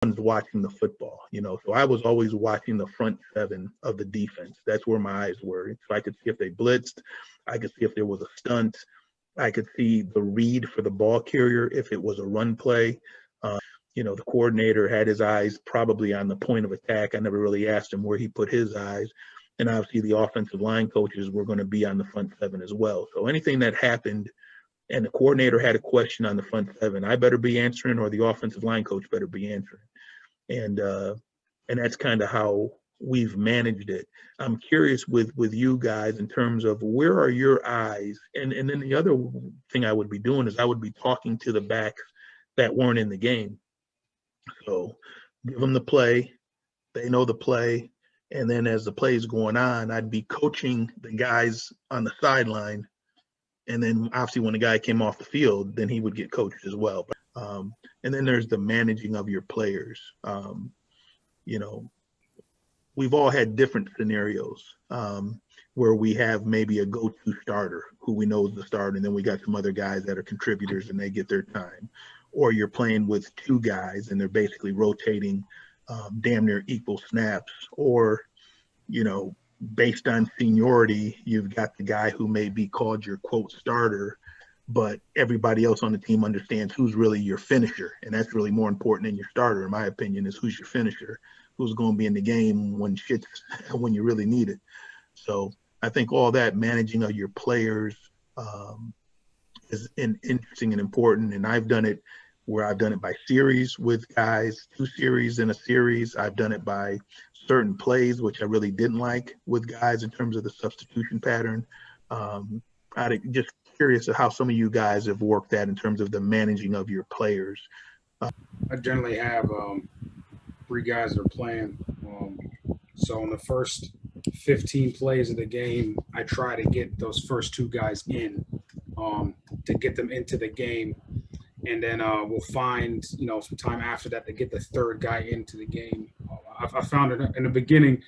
ones watching the football, So I was always watching the front seven of the defense. That's where my eyes were. So I could see if they blitzed. I could see if there was a stunt. I could see the read for the ball carrier if it was a run play. The coordinator had his eyes probably on the point of attack. I never really asked him where he put his eyes. And obviously the offensive line coaches were going to be on the front seven as well. So anything that happened and the coordinator had a question on the front seven, I better be answering, or the offensive line coach better be answering. And that's kind of how we've managed it. I'm curious with you guys in terms of where are your eyes? And then the other thing I would be doing is I would be talking to the backs that weren't in the game. So give them the play, they know the play, and then as the play is going on, I'd be coaching the guys on the sideline. And then obviously when the guy came off the field, then he would get coached as well. And then there's the managing of your players. We've all had different scenarios where we have maybe a go-to starter who we know is the starter, and then we got some other guys that are contributors and they get their time. Or you're playing with two guys and they're basically rotating damn near equal snaps. Or, based on seniority, you've got the guy who may be called your quote starter, but everybody else on the team understands who's really your finisher. And that's really more important than your starter, in my opinion, is who's your finisher, who's going to be in the game when you really need it. So I think all that managing of your players is interesting and important. And I've done it where I've done it by series with guys, 2 series in a series. I've done it by certain plays, which I really didn't like with guys in terms of the substitution pattern. I'm just curious of how some of you guys have worked that in terms of the managing of your players. I generally have 3 guys that are playing. So in the first 15 plays of the game, I try to get those first 2 guys in to get them into the game. And then we'll find, some time after that to get the 3rd guy into the game. I found it in the beginning.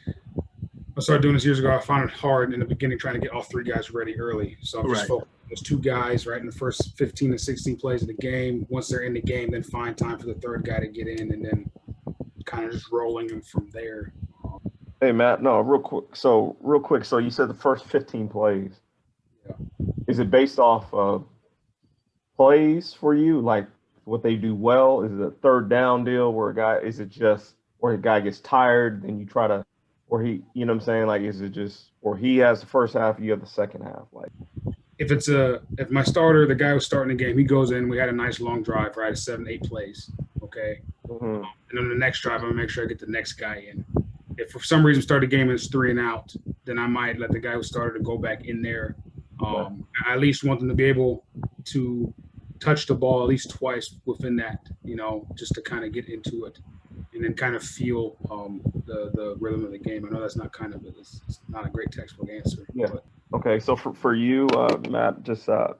I started doing this years ago. I found it hard in the beginning trying to get all 3 guys ready early. So I'm just focused on those 2 guys right in the first 15 to 16 plays of the game. Once they're in the game, then find time for the 3rd guy to get in, and then kind of just rolling them from there. Hey, Matt, no, real quick. So you said the first 15 plays. Yeah. Is it based off of plays for you, like what they do well? Is it a 3rd down deal where a guy gets tired and you try to, or he, you know what I'm saying? Like, is it just, or he has the first half, you have the second half? Like, if my starter, the guy who's starting the game, he goes in, we had a nice long drive, right? 7, 8 plays. Okay. mm-hmm. And then the next drive, I'm gonna make sure I get the next guy in. If for some reason start the game and it's 3 and out, then I might let the guy who started to go back in there. I at least want them to be able to touch the ball at least twice within that, just to kind of get into it and then kind of feel the rhythm of the game. I know that's not it's not a great textbook answer. Yeah. But. Okay. So for you, Matt, just I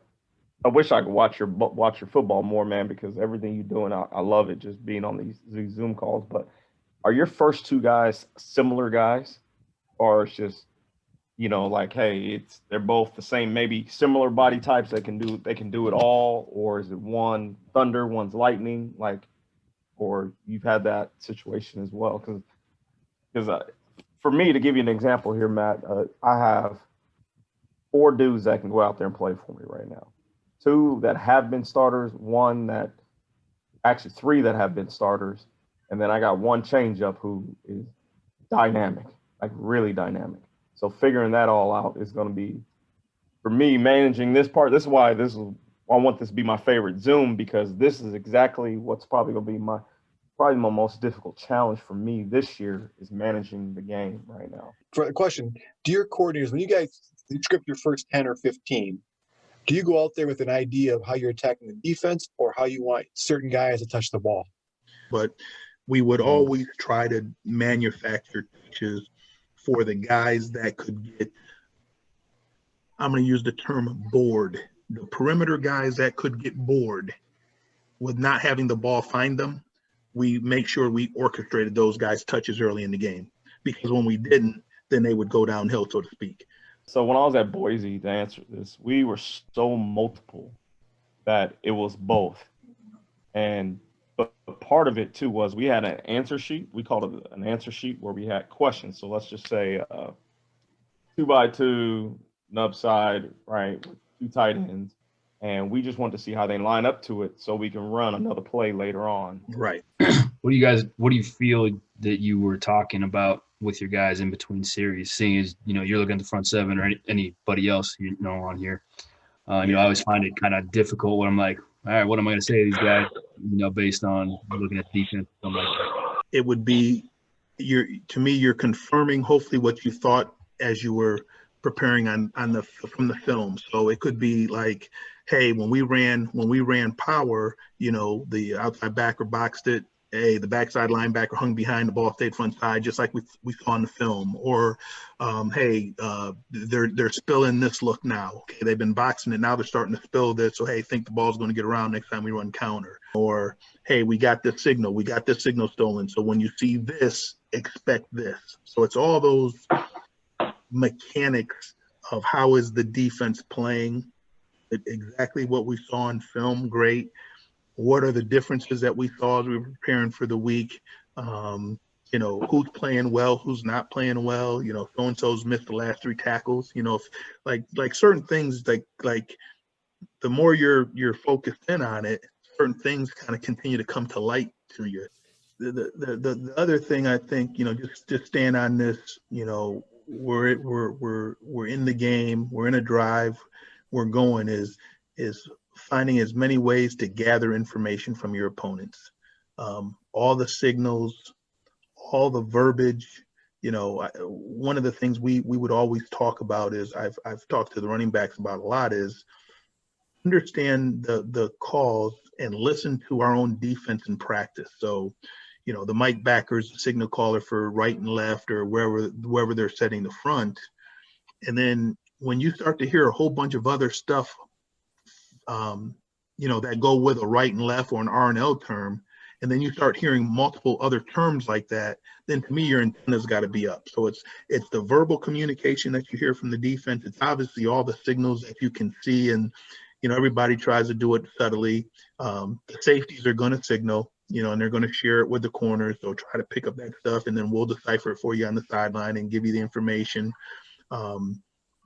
wish I could watch your football more, man, because everything you're doing, I love it. Just being on these Zoom calls. But are your first 2 guys similar guys, or it's just like, hey, they're both the same, maybe similar body types that can do it all, or is it one thunder, one's lightning, like, or you've had that situation as well? Because for me, to give you an example here, Matt, I have 4 dudes that can go out there and play for me right now. 2 that have been starters, 3 that have been starters, and then I got 1 changeup who is dynamic, like really dynamic. So figuring that all out is going to be, for me, managing this part. This is why I want this to be my favorite Zoom, because this is exactly what's probably going to be my most difficult challenge for me this year, is managing the game right now. For the question, do your coordinators, when you guys script your first 10 or 15, do you go out there with an idea of how you're attacking the defense or how you want certain guys to touch the ball? But we would always try to manufacture touches for the guys that could get, I'm going to use the term bored, the perimeter guys that could get bored with not having the ball find them. We make sure we orchestrated those guys' touches early in the game, because when we didn't, then they would go downhill, so to speak. So when I was at Boise, to answer this, we were so multiple that it was both. But But part of it too was we had an answer sheet. We called it an answer sheet where we had questions. So let's just say 2x2 nub side, right, with 2 tight ends, and we just want to see how they line up to it so we can run another play later on. Right. What do you feel that you were talking about with your guys in between series, seeing as, you're looking at the front seven or anybody else, on here? I always find it kind of difficult when I'm like, all right, what am I going to say to these guys, based on looking at defense, something like that. It would be, you're confirming hopefully what you thought as you were preparing from the film. So it could be like, hey, when we ran power, the outside backer boxed it. Hey, the backside linebacker hung behind the ball, stayed front side, just like we saw in the film. Or, hey, they're spilling this look now. Okay, they've been boxing it, now they're starting to spill this. So, hey, think the ball's going to get around next time we run counter. Or, hey, we got this signal stolen. So when you see this, expect this. So it's all those mechanics of how is the defense playing, exactly what we saw in film, great. What are the differences that we saw as we were preparing for the week? Who's playing well, who's not playing well. So-and-so's missed the last 3 tackles. If, like certain things, like the more you're focused in on it, certain things kind of continue to come to light to you. The other thing I think, just stand on this. We're in the game, we're in a drive, we're going is finding as many ways to gather information from your opponents. All the signals, all the verbiage. One of the things we would always talk about is I've talked to the running backs about a lot is understand the calls and listen to our own defense in practice. So, the Mike backers, the signal caller for right and left or wherever they're setting the front. And then when you start to hear a whole bunch of other stuff, that go with a right and left or an R&L term, and then you start hearing multiple other terms like that, then to me, your antenna's got to be up. So it's the verbal communication that you hear from the defense. It's obviously all the signals that you can see, and, everybody tries to do it subtly. The safeties are going to signal, and they're going to share it with the corners. They'll try to pick up that stuff, and then we'll decipher it for you on the sideline and give you the information.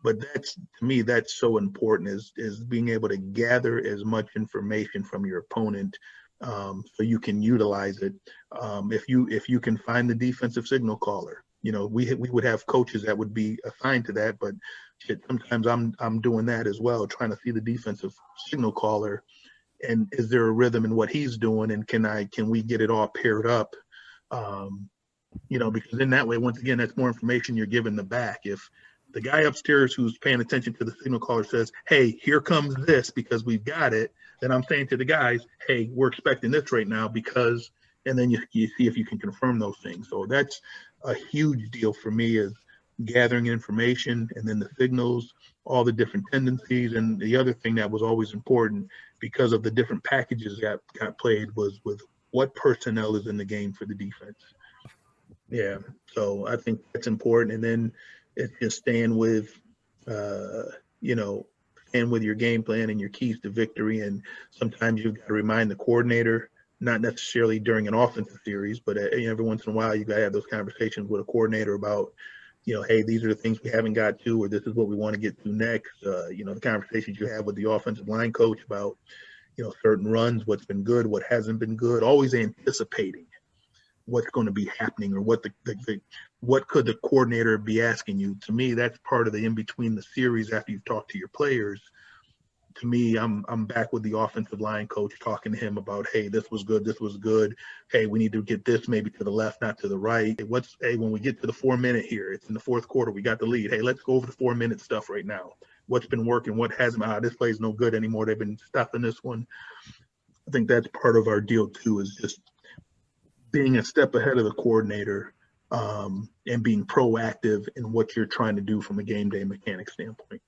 But to me, that's so important is being able to gather as much information from your opponent so you can utilize it. If you can find the defensive signal caller, we would have coaches that would be assigned to that, but sometimes I'm doing that as well, trying to see the defensive signal caller and is there a rhythm in what he's doing, and can we get it all paired up? Because in that way, once again, that's more information you're giving the back. If the guy upstairs who's paying attention to the signal caller says, hey, here comes this because we've got it, then I'm saying to the guys, hey, we're expecting this right now because, and then you see if you can confirm those things. So that's a huge deal for me, is gathering information and then the signals, all the different tendencies. And the other thing that was always important because of the different packages that got played was with what personnel is in the game for the defense. Yeah, so I think that's important. And then it's just staying with your game plan and your keys to victory. And sometimes you've got to remind the coordinator, not necessarily during an offensive series, but every once in a while, you got to have those conversations with a coordinator about, hey, these are the things we haven't got to, or this is what we want to get to next. The conversations you have with the offensive line coach about, certain runs, what's been good, what hasn't been good, always anticipating what's going to be happening or what what could the coordinator be asking you. To me, that's part of the in between the series after you've talked to your players. To me, I'm back with the offensive line coach talking to him about, hey, this was good. Hey, we need to get this maybe to the left, not to the right. When we get to the 4-minute here, it's in the fourth quarter, we got the lead. Hey, let's go over the 4-minute stuff right now. What's been working, what hasn't. This play's no good anymore. They've been stuffing this one. I think that's part of our deal too, is just being a step ahead of the coordinator and being proactive in what you're trying to do from a game day mechanic standpoint.